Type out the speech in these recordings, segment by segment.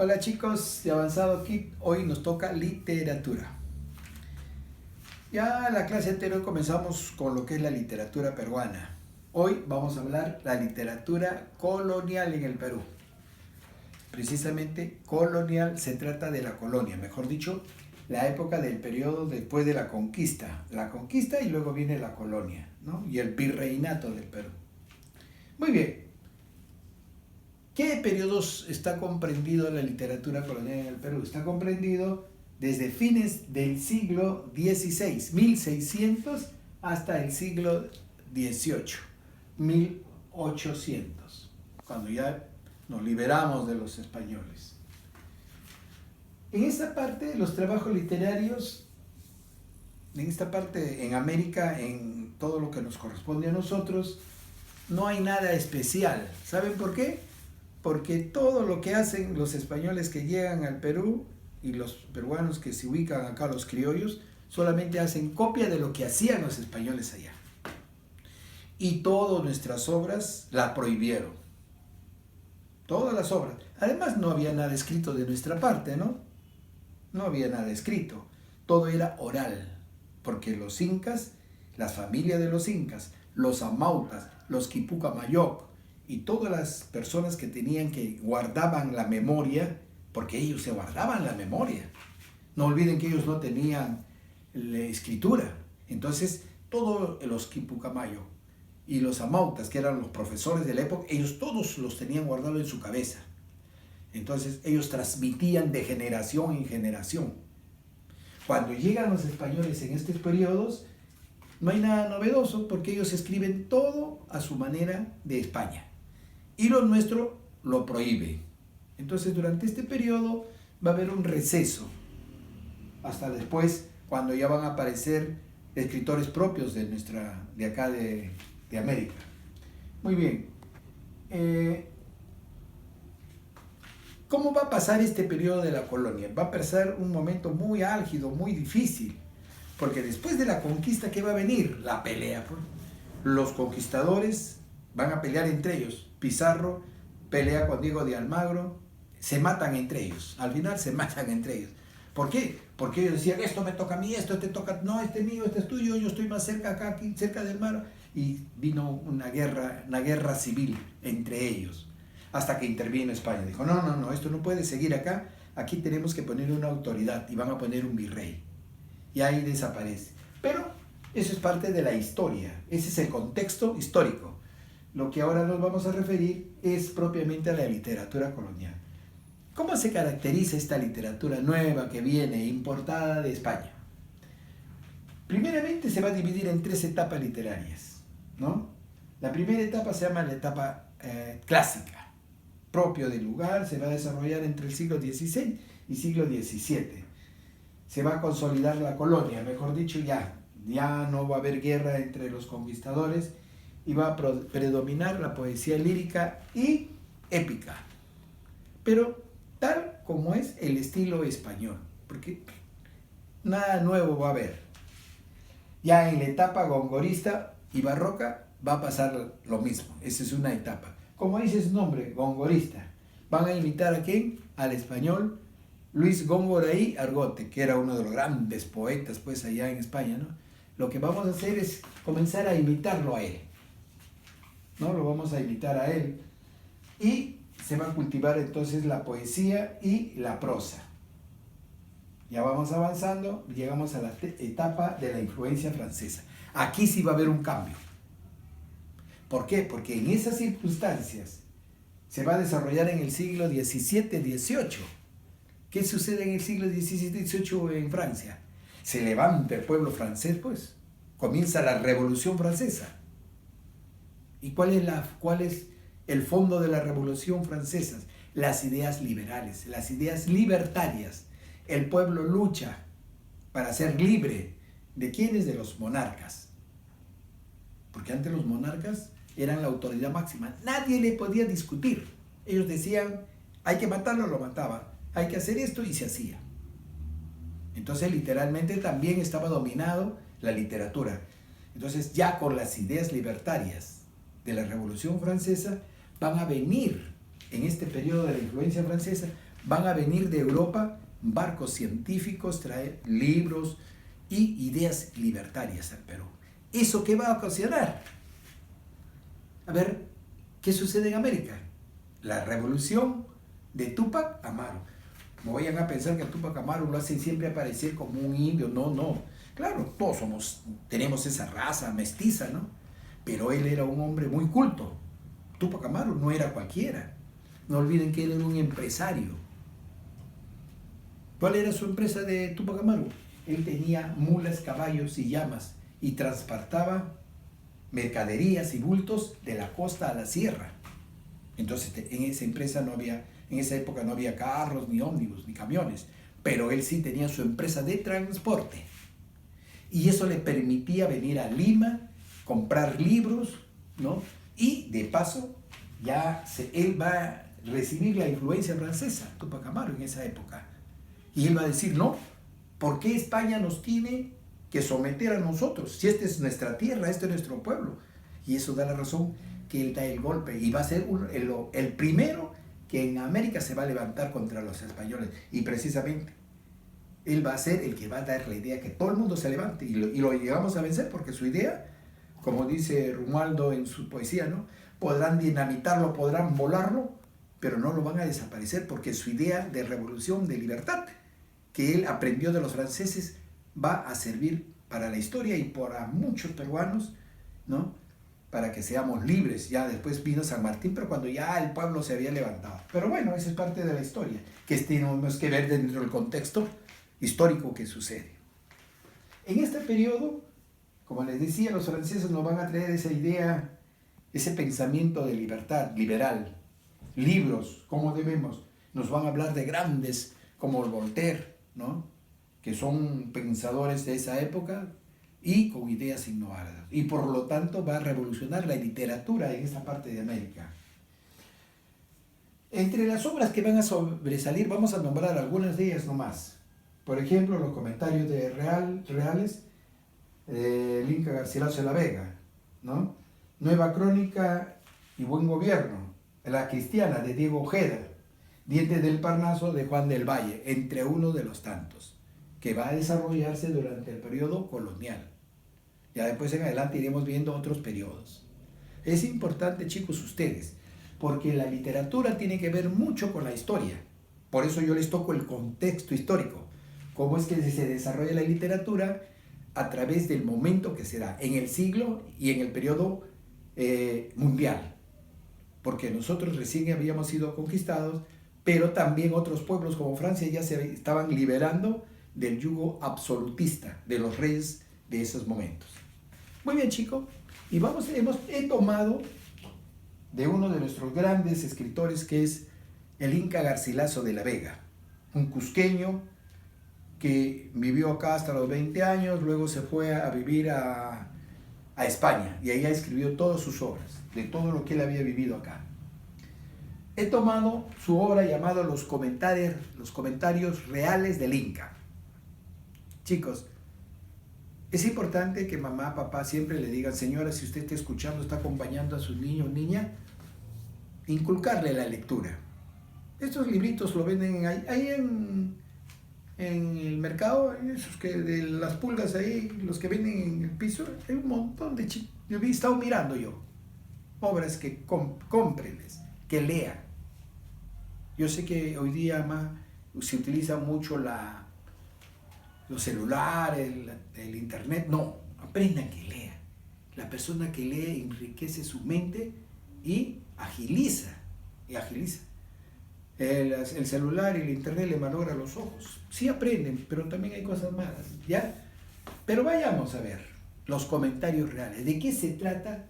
Hola chicos de Avanzado Kit, hoy nos toca literatura. Ya en la clase anterior comenzamos con lo que es la literatura peruana. Hoy vamos a hablar de la literatura colonial en el Perú. Precisamente colonial se trata de la colonia, mejor dicho, la época del periodo después de la conquista. La conquista y luego viene la colonia, ¿no? Y el virreinato del Perú. Muy bien. ¿Qué periodos está comprendido la literatura colonial en el Perú? Está comprendido desde fines del siglo XVI, 1600, hasta el siglo XVIII, 1800, cuando ya nos liberamos de los españoles. En esta parte, los trabajos literarios, en esta parte, en América, en todo lo que nos corresponde a nosotros, no hay nada especial. ¿Saben por qué? Porque todo lo que hacen los españoles que llegan al Perú y los peruanos que se ubican acá, los criollos, solamente hacen copia de lo que hacían los españoles allá. Y todas nuestras obras la prohibieron. Todas las obras. Además no había nada escrito de nuestra parte, ¿no? No había nada escrito. Todo era oral. Porque los incas, la familia de los incas, los amautas, los quipucamayoc, y todas las personas que guardaban la memoria, porque ellos se guardaban la memoria. No olviden que ellos no tenían la escritura. Entonces, todos los quipucamayo y los amautas, que eran los profesores de la época, ellos todos los tenían guardados en su cabeza. Entonces, ellos transmitían de generación en generación. Cuando llegan los españoles en estos periodos, no hay nada novedoso, porque ellos escriben todo a su manera de España. Y lo nuestro lo prohíbe. Entonces, durante este periodo va a haber un receso. Hasta después, cuando ya van a aparecer escritores propios de acá de América. Muy bien. ¿Cómo va a pasar este periodo de la colonia? Va a pasar un momento muy álgido, muy difícil. Porque después de la conquista, ¿qué va a venir? La pelea. Los conquistadores van a pelear entre ellos. Pizarro pelea con Diego de Almagro, se matan entre ellos, al final se matan entre ellos. ¿Por qué? Porque ellos decían, esto me toca a mí, esto te toca, no, este es mío, este es tuyo, yo estoy más cerca acá, aquí, cerca del mar, y vino una guerra civil entre ellos, hasta que intervino España. Dijo, no, esto no puede seguir acá, aquí tenemos que poner una autoridad, y van a poner un virrey, y ahí desaparece. Pero eso es parte de la historia, ese es el contexto histórico. Lo que ahora nos vamos a referir es propiamente a la literatura colonial. ¿Cómo se caracteriza esta literatura nueva que viene importada de España? Primeramente se va a dividir en 3 etapas literarias, ¿no? La primera etapa se llama la etapa clásica, propio del lugar, se va a desarrollar entre el siglo XVI y siglo XVII. Se va a consolidar la colonia, mejor dicho, ya no va a haber guerra entre los conquistadores, y va a predominar la poesía lírica y épica, pero tal como es el estilo español, porque nada nuevo va a haber. Ya en la etapa gongorista y barroca va a pasar lo mismo, esa es una etapa. Como dice su nombre, gongorista, van a imitar ¿a quién? Al español Luis Góngora y Argote, que era uno de los grandes poetas pues allá en España, ¿no? Lo que vamos a hacer es comenzar a imitarlo a él. ¿No? Lo vamos a imitar a él y se va a cultivar entonces la poesía y la prosa. Ya vamos avanzando, llegamos a la etapa de la influencia francesa. Aquí sí va a haber un cambio. ¿Por qué? Porque en esas circunstancias se va a desarrollar en el siglo XVII-XVIII. ¿Qué sucede en el siglo XVII-XVIII en Francia? Se levanta el pueblo francés, pues, comienza la Revolución Francesa. ¿Y cuál es el fondo de la Revolución Francesa? Las ideas liberales, las ideas libertarias. El pueblo lucha para ser libre. ¿De quiénes? De los monarcas. Porque antes los monarcas eran la autoridad máxima. Nadie le podía discutir. Ellos decían, hay que matarlo, lo mataban. Hay que hacer esto y se hacía. Entonces literalmente también estaba dominado la literatura. Entonces ya con las ideas libertarias de la Revolución Francesa van a venir, en este periodo de la influencia francesa, van a venir de Europa barcos científicos, traer libros y ideas libertarias al Perú. ¿Eso qué va a ocasionar? A ver, ¿qué sucede en América? La revolución de Túpac Amaru. No vayan a pensar que a Túpac Amaru lo hacen siempre aparecer como un indio, no, no. Claro, todos tenemos esa raza mestiza, ¿no? Pero él era un hombre muy culto. Túpac Amaru no era cualquiera. No olviden que él era un empresario. ¿Cuál era su empresa de Túpac Amaru? Él tenía mulas, caballos y llamas y transportaba mercaderías y bultos de la costa a la sierra. Entonces en esa empresa en esa época no había carros, ni ómnibus, ni camiones, pero él sí tenía su empresa de transporte. Y eso le permitía venir a Lima, comprar libros, ¿no? Y de paso, él va a recibir la influencia francesa, Túpac Amaru, en esa época. Y él va a decir, no, ¿por qué España nos tiene que someter a nosotros? Si esta es nuestra tierra, este es nuestro pueblo. Y eso da la razón que él da el golpe. Y va a ser el primero que en América se va a levantar contra los españoles. Y precisamente, él va a ser el que va a dar la idea que todo el mundo se levante. Y lo llegamos a vencer porque su idea, como dice Romualdo en su poesía, ¿no? Podrán dinamitarlo, podrán volarlo, pero no lo van a desaparecer porque su idea de revolución, de libertad, que él aprendió de los franceses, va a servir para la historia y para muchos peruanos, ¿no? Para que seamos libres. Ya después vino San Martín, pero cuando ya el pueblo se había levantado. Pero bueno, eso es parte de la historia, que tenemos que ver dentro del contexto histórico que sucede. En este periodo, como les decía, los franceses nos van a traer esa idea, ese pensamiento de libertad, liberal. Libros, ¿cómo debemos? Nos van a hablar de grandes como Voltaire, ¿no? Que son pensadores de esa época y con ideas innovadoras. Y por lo tanto va a revolucionar la literatura en esta parte de América. Entre las obras que van a sobresalir, vamos a nombrar algunas de ellas nomás. Por ejemplo, los comentarios de reales del Inca Garcilaso de la Vega, ¿no? Nueva Crónica y Buen Gobierno, La Cristiana de Diego Ojeda, Dientes del Parnaso de Juan del Valle, entre uno de los tantos, que va a desarrollarse durante el periodo colonial. Ya después en adelante iremos viendo otros periodos. Es importante, chicos, ustedes, porque la literatura tiene que ver mucho con la historia. Por eso yo les toco el contexto histórico. Cómo es que se desarrolla la literatura a través del momento que se da en el siglo y en el periodo mundial. Porque nosotros recién habíamos sido conquistados, pero también otros pueblos como Francia ya se estaban liberando del yugo absolutista de los reyes de esos momentos. Muy bien, chicos, y he tomado de uno de nuestros grandes escritores, que es el Inca Garcilaso de la Vega, un cusqueño que vivió acá hasta los 20 años, luego se fue a vivir a España, y ahí escribió todas sus obras, de todo lo que él había vivido acá. He tomado su obra llamada Los comentarios reales del Inca. Chicos, es importante que mamá, papá siempre le digan, señora, si usted está escuchando, está acompañando a sus niños o niña, inculcarle la lectura. Estos libritos lo venden ahí en el mercado, esos que de las pulgas ahí, los que venden en el piso, hay un montón de chicos. Yo he estado mirando obras que cómprenles, que lean. Yo sé que hoy día se utiliza mucho los celulares, el internet. No, aprendan que lean. La persona que lee enriquece su mente y agiliza. El celular y el internet le malogra los ojos. Sí aprenden, pero también hay cosas malas, ¿ya? Pero vayamos a ver los comentarios reales. ¿De qué se trata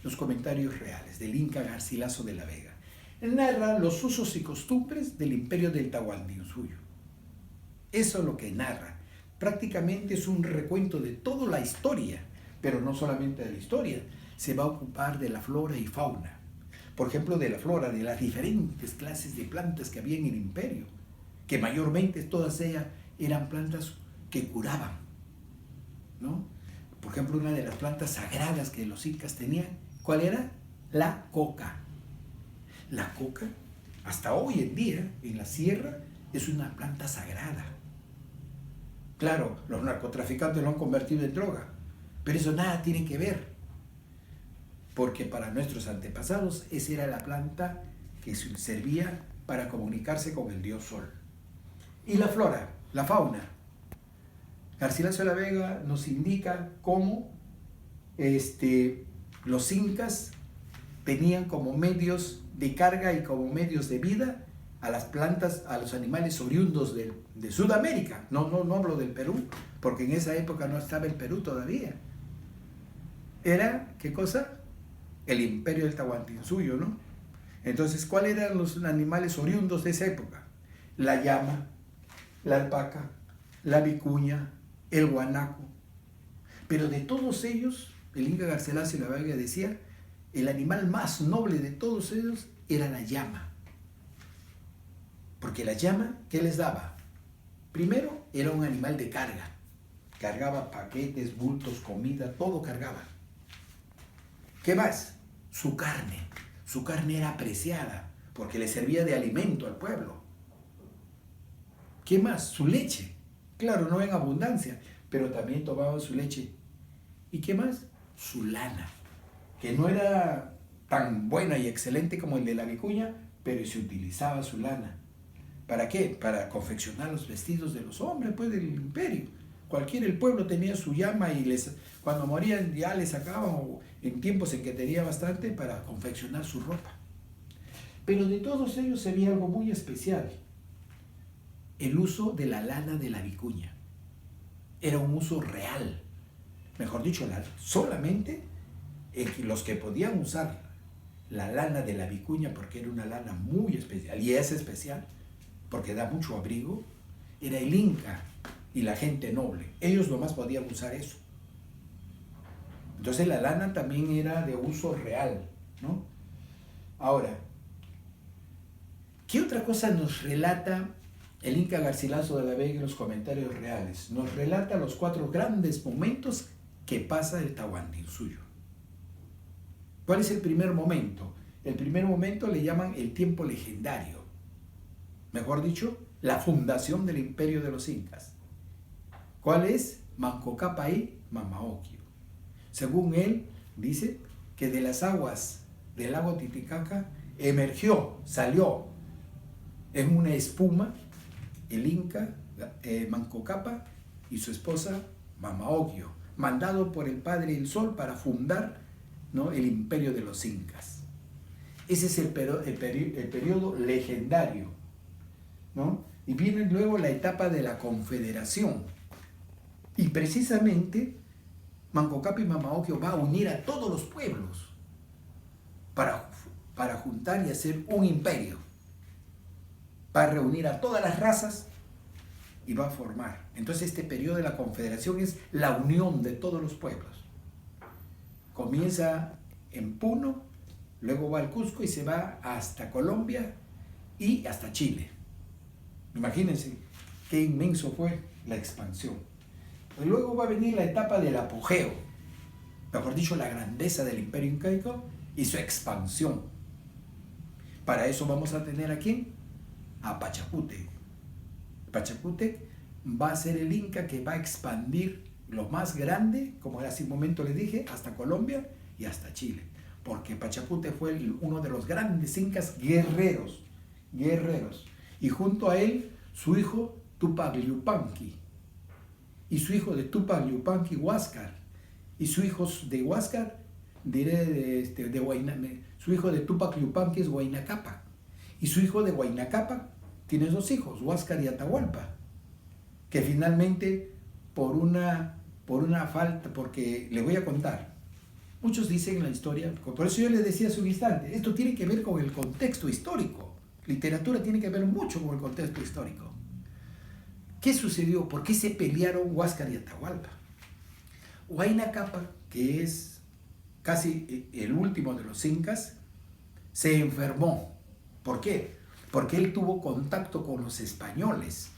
los comentarios reales del Inca Garcilaso de la Vega? Narra los usos y costumbres del imperio del Tahuantinsuyo. Eso es lo que narra. Prácticamente es un recuento de toda la historia, pero no solamente de la historia. Se va a ocupar de la flora y fauna. Por ejemplo, de la flora, de las diferentes clases de plantas que había en el imperio, que mayormente todas ellas eran plantas que curaban, ¿no? Por ejemplo, una de las plantas sagradas que los incas tenían, ¿cuál era? La coca. La coca Hasta hoy en día, en la sierra, es una planta sagrada. Claro, los narcotraficantes lo han convertido en droga, pero eso nada tiene que ver, porque para nuestros antepasados esa era la planta que servía para comunicarse con el dios Sol. Y la flora, la fauna. Garcilaso de la Vega nos indica cómo los incas tenían como medios de carga y como medios de vida a las plantas, a los animales oriundos de Sudamérica. No hablo del Perú, porque en esa época no estaba el Perú todavía. Era, ¿qué cosa? El imperio del Tahuantinsuyo, ¿no? Entonces, ¿cuáles eran los animales oriundos de esa época? La llama, la alpaca, la vicuña, el guanaco. Pero de todos ellos, el Inca Garcilaso de la Vega decía, el animal más noble de todos ellos era la llama. Porque la llama, ¿qué les daba? Primero, era un animal de carga. Cargaba paquetes, bultos, comida, todo cargaba. ¿Qué más? Su carne. Su carne era apreciada porque le servía de alimento al pueblo. ¿Qué más? Su leche. Claro, no en abundancia, pero también tomaban su leche. ¿Y qué más? Su lana, que no era tan buena y excelente como el de la vicuña, pero se utilizaba su lana. ¿Para qué? Para confeccionar los vestidos de los hombres, pues, del imperio. El pueblo tenía su llama y cuando morían ya les sacaban, o en tiempos en que tenía bastante, para confeccionar su ropa. Pero de todos ellos se veía algo muy especial: el uso de la lana de la vicuña. Era un uso real. Mejor dicho, solamente los que podían usar la lana de la vicuña, porque era una lana muy especial, y es especial porque da mucho abrigo, era el Inca y la gente noble. Ellos nomás podían usar eso. Entonces la lana también era de uso real, ¿no? Ahora, ¿qué otra cosa nos relata el Inca Garcilaso de la Vega en los comentarios reales? Nos relata los 4 grandes momentos que pasa el Tahuantinsuyo. ¿Cuál es el primer momento? El primer momento le llaman el tiempo legendario. Mejor dicho, la fundación del imperio de los incas. ¿Cuál es? Manco Cápac y Mamaocllo. Según él, dice que de las aguas del lago Titicaca salió en una espuma el Inca Manco Cápac y su esposa Mamaocllo, mandado por el Padre del Sol para fundar, ¿no?, el imperio de los incas. Ese es el periodo legendario, ¿no? Y viene luego la etapa de la confederación. Y precisamente Manco Cápac y Mamaocllo va a unir a todos los pueblos para juntar y hacer un imperio. Va a reunir a todas las razas y va a formar. Entonces este periodo de la confederación es la unión de todos los pueblos. Comienza en Puno, luego va al Cusco y se va hasta Colombia y hasta Chile. Imagínense qué inmenso fue la expansión. Y luego va a venir la etapa del apogeo, mejor dicho, la grandeza del imperio incaico y su expansión. Para eso vamos a tener ¿a quién? A Pachacútec. Pachacútec va a ser el Inca que va a expandir lo más grande, como hace un momento les dije, hasta Colombia y hasta Chile. Porque Pachacútec fue uno de los grandes incas guerreros. Y junto a él, su hijo Tupac Yupanqui. Y su hijo de Tupac Yupanqui, Huáscar. Y su hijo de Huáscar, su hijo de Tupac Yupanqui es Huayna Cápac. Y su hijo de Huayna Cápac tiene 2 hijos, Huáscar y Atahualpa. Que finalmente, por una falta, porque le voy a contar. Muchos dicen en la historia, por eso yo les decía hace un instante, esto tiene que ver con el contexto histórico. Literatura tiene que ver mucho con el contexto histórico. ¿Qué sucedió? ¿Por qué se pelearon Huáscar y Atahualpa? Huayna Cápac, que es casi el último de los incas, se enfermó. ¿Por qué? Porque él tuvo contacto con los españoles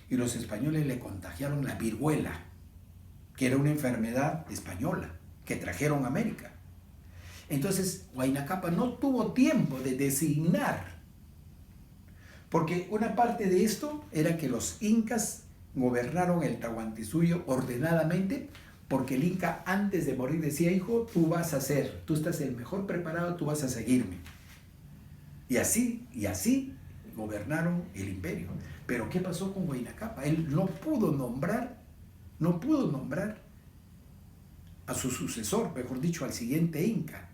y los españoles le contagiaron la viruela, que era una enfermedad española que trajeron a América. Entonces Huayna Cápac no tuvo tiempo de designar Porque una parte de esto era que los incas gobernaron el Tahuantinsuyo ordenadamente, porque el inca antes de morir decía, hijo, tú vas a ser, tú estás el mejor preparado, tú vas a seguirme. Y así gobernaron el imperio. Pero ¿qué pasó con Huayna Cápac? Él no pudo nombrar a su sucesor, mejor dicho, al siguiente inca,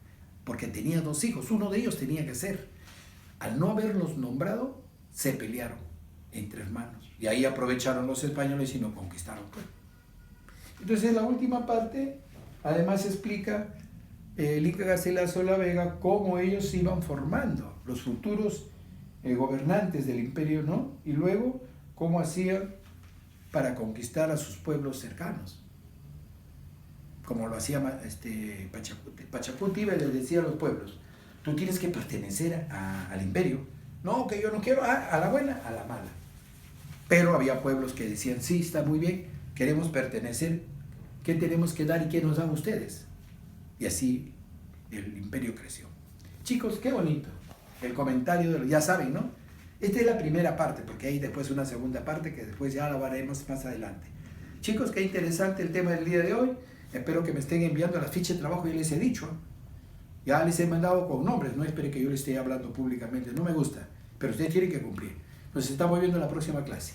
porque tenía 2 hijos, uno de ellos tenía que ser. Al no haberlos nombrado, se pelearon entre hermanos. Y ahí aprovecharon los españoles y no conquistaron. Entonces, en la última parte, además explica el Inca Garcilaso de la Vega cómo ellos se iban formando, los futuros gobernantes del imperio, ¿no? Y luego, cómo hacían para conquistar a sus pueblos cercanos. Como lo hacía Pachacuti. Pachacuti iba y les decía a los pueblos, tú tienes que pertenecer al imperio. No, que yo no quiero, a la buena, a la mala. Pero había pueblos que decían, sí, está muy bien, queremos pertenecer, ¿qué tenemos que dar y qué nos dan ustedes? Y así el imperio creció. Chicos, qué bonito. El comentario, ya saben, ¿no? Esta es la primera parte, porque hay después una segunda parte que después ya la haremos más adelante. Chicos, qué interesante el tema del día de hoy. Espero que me estén enviando las fichas de trabajo, ya les he dicho. Ya les he mandado con nombres, no espere que yo les esté hablando públicamente, no me gusta, pero ustedes tienen que cumplir. Nos estamos viendo en la próxima clase.